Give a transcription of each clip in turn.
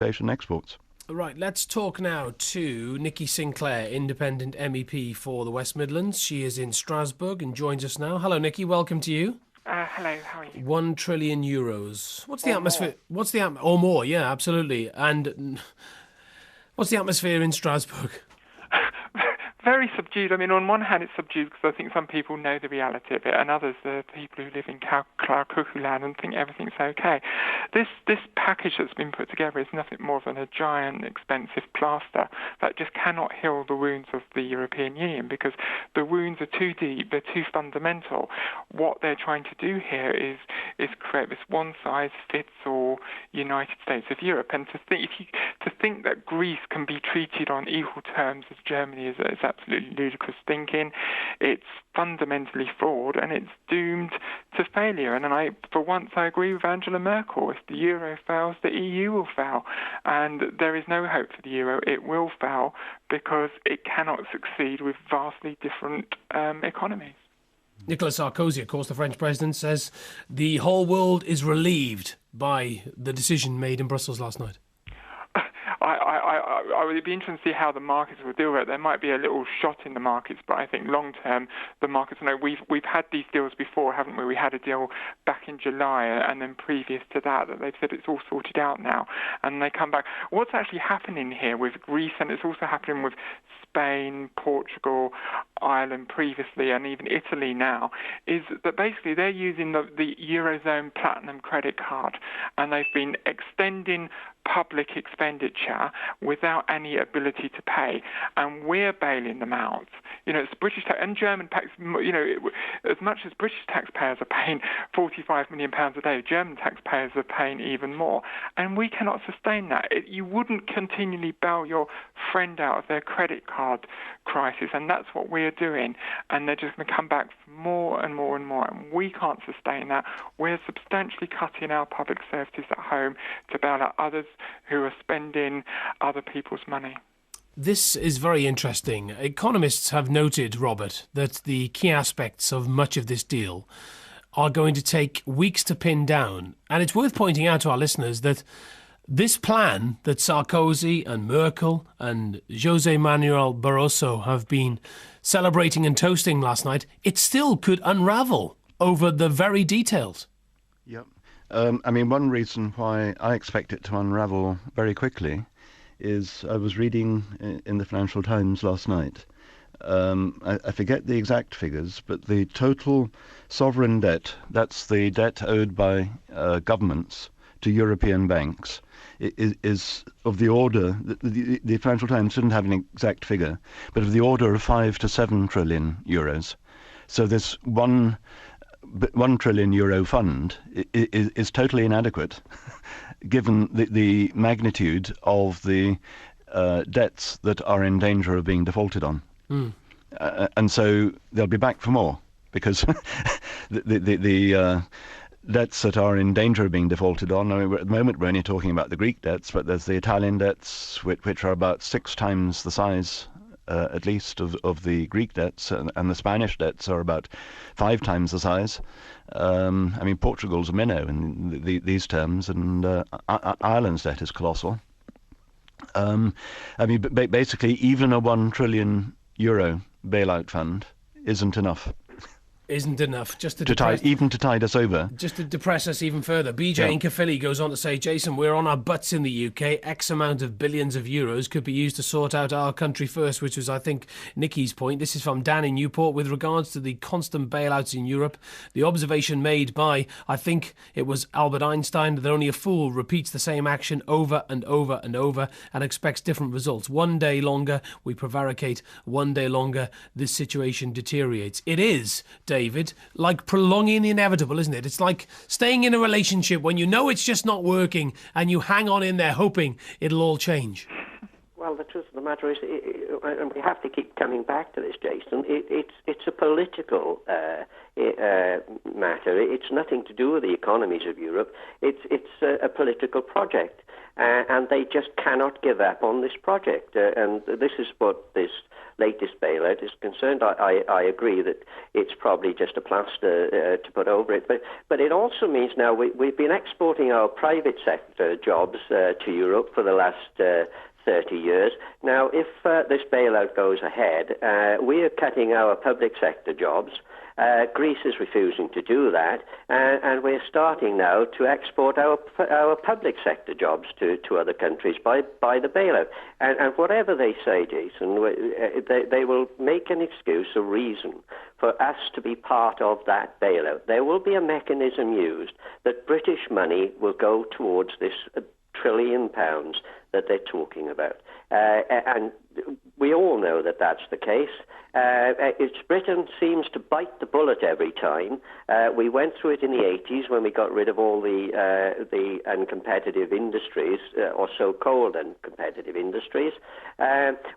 Asian exports. Right, let's talk now to Nikki Sinclaire, independent MEP for the West Midlands. She is in Strasbourg and joins us now. Hello, Nikki. Welcome to you. Hello, how are you? €1 trillion. What's the Or atmosphere? more. Or more? Yeah, absolutely. And what's the atmosphere in Strasbourg? Very subdued. I mean, on one hand, it's subdued because I think some people know the reality of it, and others, the people who live in cuckoo land, and think everything's okay. This package that's been put together is nothing more than a giant, expensive plaster that just cannot heal the wounds of the European Union, because the wounds are too deep, they're too fundamental. What they're trying to do here is create this one-size-fits-all United States of Europe, and to think that Greece can be treated on equal terms as Germany is absolutely ludicrous thinking. It's fundamentally flawed, and it's doomed to failure. And for once, I agree with Angela Merkel. If the euro fails, the EU will fail. And there is no hope for the euro. It will fail because it cannot succeed with vastly different economies. Nicolas Sarkozy, of course, the French president, says the whole world is relieved by the decision made in Brussels last night. I would be interested to see how the markets will deal with it. There might be a little shot in the markets, but I think long term the markets know we've had these deals before, haven't we? We had a deal back in July, and then previous to that they've said it's all sorted out now, and they come back. What's actually happening here with Greece, and it's also happening with Spain, Portugal, Ireland previously, and even Italy now, is that basically they're using the Eurozone Platinum credit card, and they've been extending public expenditure without any ability to pay, and we're bailing them out. It's British and German tax. As much as British taxpayers are paying £45 million a day, German taxpayers are paying even more, and we cannot sustain that. You wouldn't continually bail your friend out of their credit card crisis, and that's what we're doing. And they're just going to come back for more and more and more, and we can't sustain that. We're substantially cutting our public services at home to bail out others who are spending other people's money. This is very interesting. Economists have noted, Robert, that the key aspects of much of this deal are going to take weeks to pin down. And it's worth pointing out to our listeners that this plan that Sarkozy and Merkel and José Manuel Barroso have been celebrating and toasting last night, it still could unravel over the very details. Yep. One reason why I expect it to unravel very quickly is I was reading in the Financial Times last night. I forget the exact figures, but the total sovereign debt, that's the debt owed by governments to European banks, is of the order, the Financial Times didn't have an exact figure, but of the order of 5 to 7 trillion euros. So this €1 trillion fund is totally inadequate given the magnitude of the debts that are in danger of being defaulted on. And so they'll be back for more, because the debts that are in danger of being defaulted on, at the moment we're only talking about the Greek debts, but there's the Italian debts, which are about 6 times the size at least of the Greek debts, and the Spanish debts are about 5 times the size. Portugal's a minnow in these terms, and Ireland's debt is colossal. Basically, even a €1 trillion bailout fund isn't enough. Isn't enough just to tide us over. Just to depress us even further. BJ in Caerphilly goes on to say, Jason, we're on our butts in the UK. X amount of billions of euros could be used to sort out our country first, which was, I think, Nikki's point. This is from Dan in Newport. With regards to the constant bailouts in Europe, the observation made by, I think it was Albert Einstein, that only a fool repeats the same action over and over and over and expects different results. One day longer, we prevaricate. One day longer, this situation deteriorates. It is, David, like prolonging the inevitable, isn't it? It's like staying in a relationship when you know it's just not working and you hang on in there hoping it'll all change. Well, the truth of the matter is, and we have to keep coming back to this, Jason, it's a political matter. It's nothing to do with the economies of Europe. It's a political project. and they just cannot give up on this project. And this is what this latest bailout is concerned. I agree that it's probably just a plaster to put over it, but it also means now we've been exporting our private sector jobs to Europe for the last 30 years. Now, if this bailout goes ahead, we are cutting our public sector jobs. Greece is refusing to do that, and we're starting now to export our public sector jobs to other countries by the bailout. And whatever they say, Jason, they will make an excuse, a reason for us to be part of that bailout. There will be a mechanism used that British money will go towards this £1 trillion that they're talking about. And we all know that that's the case. Britain seems to bite the bullet every time. We went through it in the 80s when we got rid of all the uncompetitive industries, or so-called uncompetitive industries,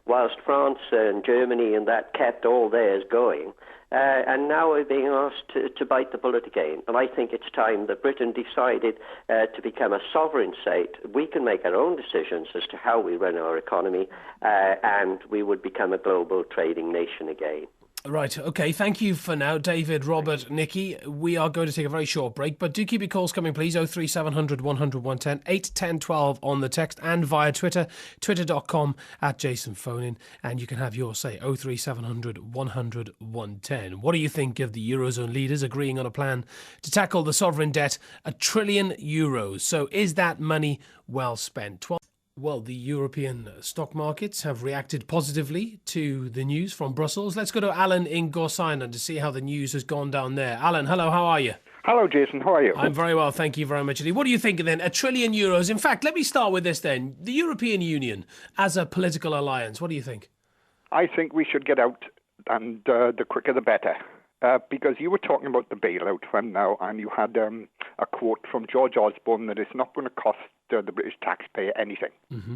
whilst France and Germany and that kept all theirs going. And now we're being asked to bite the bullet again. And I think it's time that Britain decided to become a sovereign state. We can make our own decisions as to how we run our economy, and we would become a global trading nation again. Right, okay, thank you for now, David, Robert, Nikki. We are going to take a very short break, but do keep your calls coming, please. 03700 100 110, 81012 on the text, and via Twitter, twitter.com/JasonPhonin, and you can have your say, 03700 100 110. What do you think of the Eurozone leaders agreeing on a plan to tackle the sovereign debt, €1 trillion? So is that money well spent? Well, the European stock markets have reacted positively to the news from Brussels. Let's go to Alan in Gorseinon to see how the news has gone down there. Alan, hello, how are you? Hello, Jason. How are you? I'm very well, thank you very much indeed. What do you think then? €1 trillion. In fact, let me start with this then. The European Union as a political alliance, what do you think? I think we should get out, and the quicker the better. Because you were talking about the bailout fund now, and you had a quote from George Osborne that it's not going to cost the British taxpayer anything. Mm-hmm.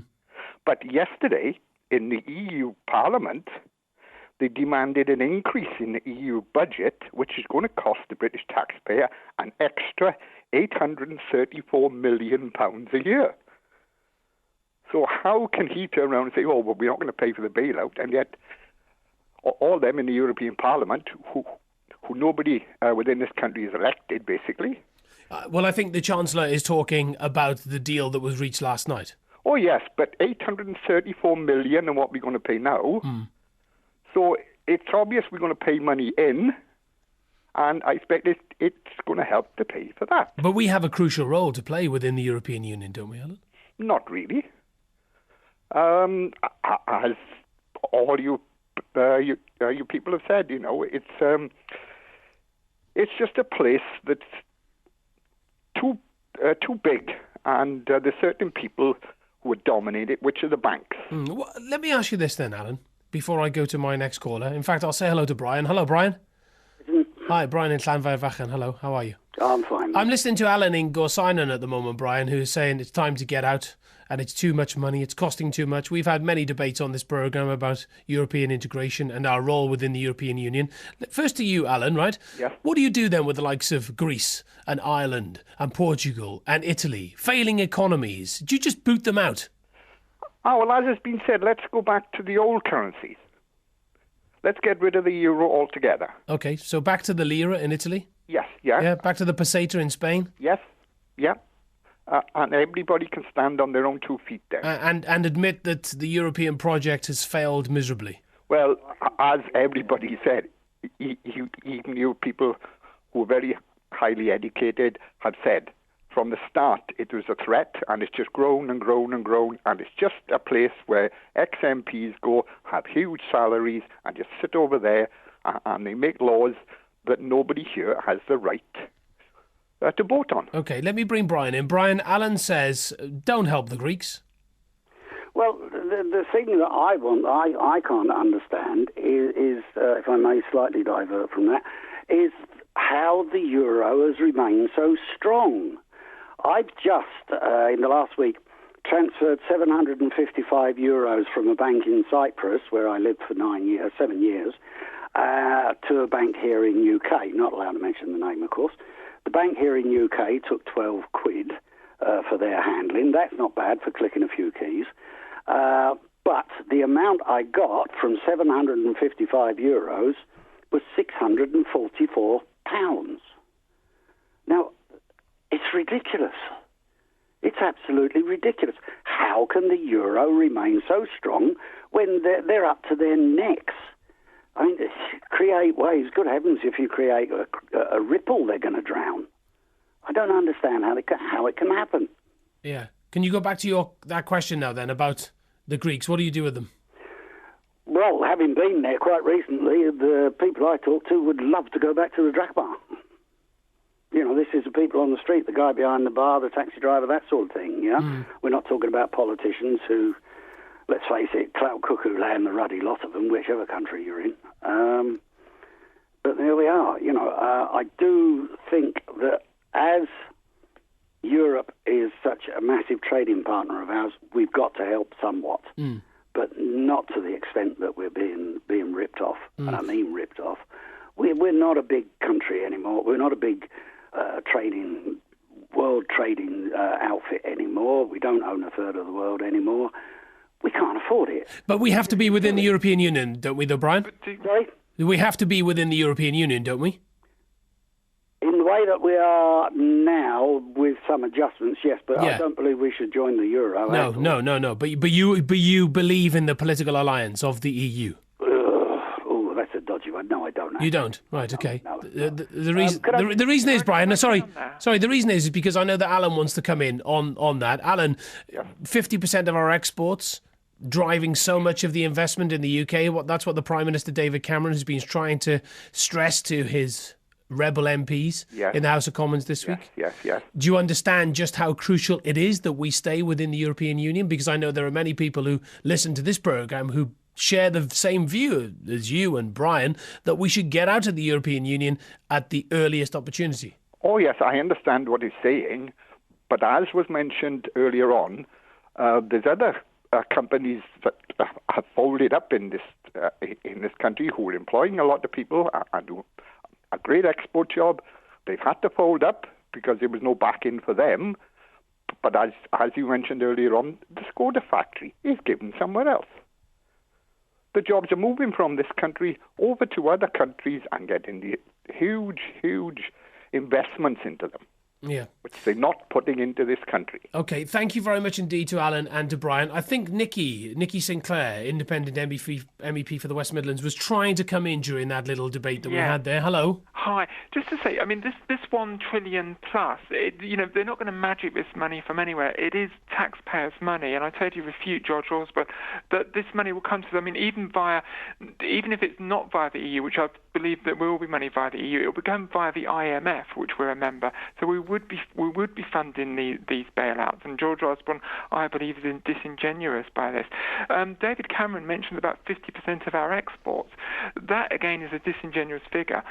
But yesterday, in the EU Parliament, they demanded an increase in the EU budget, which is going to cost the British taxpayer an extra £834 million a year. So how can he turn around and say, oh, well, we're not going to pay for the bailout, and yet all them in the European Parliament who nobody within this country is elected, basically. Well, I think the Chancellor is talking about the deal that was reached last night. Oh, yes, but $834 million and what we're going to pay now. Mm. So it's obvious we're going to pay money in, and I expect it's going to help to pay for that. But we have a crucial role to play within the European Union, don't we, Alan? Not really. As all you people have said, you know, it's just a place that's too big, and there's certain people who would dominate it, which are the banks. Well, let me ask you this then, Alan, before I go to my next caller. In fact, I'll say hello to Brian. Hello, Brian. Hi, Brian in Llanfairfach. Hello, how are you? I'm fine. I'm listening to Alan in Gorseinon at the moment, Brian, who's saying it's time to get out and it's too much money, it's costing too much. We've had many debates on this programme about European integration and our role within the European Union. First to you, Alan, right? Yeah. What do you do then with the likes of Greece and Ireland and Portugal and Italy, failing economies? Do you just boot them out? Oh, well, as has been said, let's go back to the old currencies. Let's get rid of the euro altogether. Okay, so back to the lira in Italy? Yes, yeah. Yeah, back to the peseta in Spain? Yes, yeah. And everybody can stand on their own 2 feet there. And admit that the European project has failed miserably. Well, as everybody said, even you people who are very highly educated have said, from the start it was a threat, and it's just grown and grown and grown, and it's just a place where ex-MPs go, have huge salaries, and just sit over there, and they make laws that nobody here has the right to vote on. Okay, let me bring Brian in. Brian, Alan says, don't help the Greeks. Well, the thing that I can't understand is if I may slightly divert from that, is how the euro has remained so strong. I've just, in the last week, transferred €755 from a bank in Cyprus, where I lived for 7 years, to a bank here in UK. Not allowed to mention the name, of course. The bank here in UK took 12 quid. for their handling. That's not bad for clicking a few keys. But the amount I got from €755 was £644. Now, it's ridiculous. It's absolutely ridiculous. How can the euro remain so strong when they're up to their necks? I mean, create waves. Good heavens, if you create a ripple, they're going to drown. I don't understand how it can happen. Yeah. Can you go back to that question now then about the Greeks? What do you do with them? Well, having been there quite recently, the people I talk to would love to go back to the drachma. You know, this is the people on the street, the guy behind the bar, the taxi driver, that sort of thing, yeah? We're not talking about politicians who, let's face it, clout cuckoo land the ruddy lot of them, whichever country you're in. But there we are. You know, I do think that as Europe is such a massive trading partner of ours, we've got to help somewhat, but not to the extent that we're being ripped off, and I mean ripped off. We're not a big country anymore. We're not a big world trading outfit anymore. We don't own a third of the world anymore. We can't afford it. But we have to be within the European Union, don't we, though, Brian? Sorry? We have to be within the European Union, don't we? In the way that we are now, with some adjustments, yes, but I don't believe we should join the euro. No. But you believe in the political alliance of the EU? Oh, that's a dodgy one. No, I don't. You don't? Right, okay. No. The reason is, Brian, the reason is because I know that Alan wants to come in on that. Alan, 50% of our exports driving so much of the investment in the UK. That's what the Prime Minister David Cameron has been trying to stress to his rebel MPs in the House of Commons this week. Yes. Do you understand just how crucial it is that we stay within the European Union? Because I know there are many people who listen to this programme who share the same view as you and Brian, that we should get out of the European Union at the earliest opportunity. Oh, yes, I understand what he's saying. But as was mentioned earlier on, there's other companies that have folded up in this country who are employing a lot of people and do a great export job. They've had to fold up because there was no backing for them. But as you mentioned earlier on, the Skoda factory is given somewhere else. The jobs are moving from this country over to other countries and getting the huge investments into them. Yeah. Which they're not putting into this country. Okay, thank you very much indeed to Alan and to Brian. I think Nikki Sinclaire, independent MEP for the West Midlands, was trying to come in during that little debate that we had there. Hello. Hi. Just to say, I mean, this 1 trillion plus, they're not going to magic this money from anywhere. It is taxpayers' money, and I totally refute George Osborne that this money will come to them. I mean, even if it's not via the EU, which I believe that will be money via the EU, it will become via the IMF, which we're a member. So we would be funding these bailouts, and George Osborne, I believe, is disingenuous by this. David Cameron mentioned about 50% of our exports. That again is a disingenuous figure.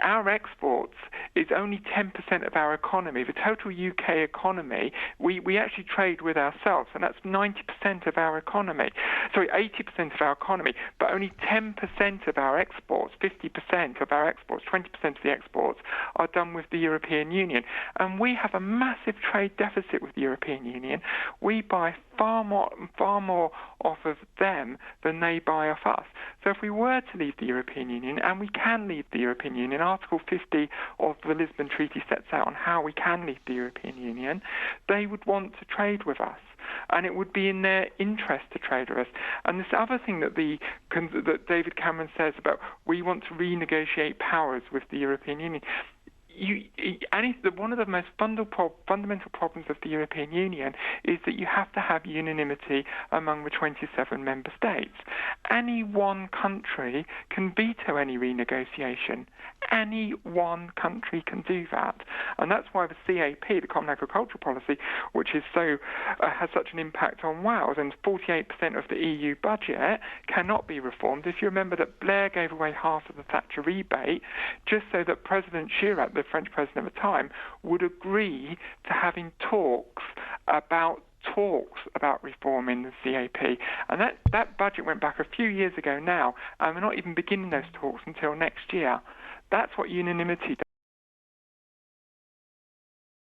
Our exports is only 10% of our economy. The total UK economy, we actually trade with ourselves, and that's 90% of our economy. Sorry, 80% of our economy, but only 10% of our exports, 50% of our exports, 20% of the exports are done with the European Union. And we have a massive trade deficit with the European Union. We buy far more off of them than they buy off us. So if we were to leave the European Union, and we can leave the European Union, Article 50 of the Lisbon Treaty sets out on how we can leave the European Union, they would want to trade with us. And it would be in their interest to trade with us. And this other thing that David Cameron says about we want to renegotiate powers with the European Union, one of the most fundamental problems of the European Union is that you have to have unanimity among the 27 member states. Any one country can veto any renegotiation. Any one country can do that. And that's why the CAP, the Common Agricultural Policy, which is has such an impact on Wales, and 48% of the EU budget cannot be reformed. If you remember that Blair gave away half of the Thatcher rebate just so that President Chirac, the French president at the time, would agree to having talks about reforming the CAP. And that budget went back a few years ago now, and we're not even beginning those talks until next year. That's what unanimity does.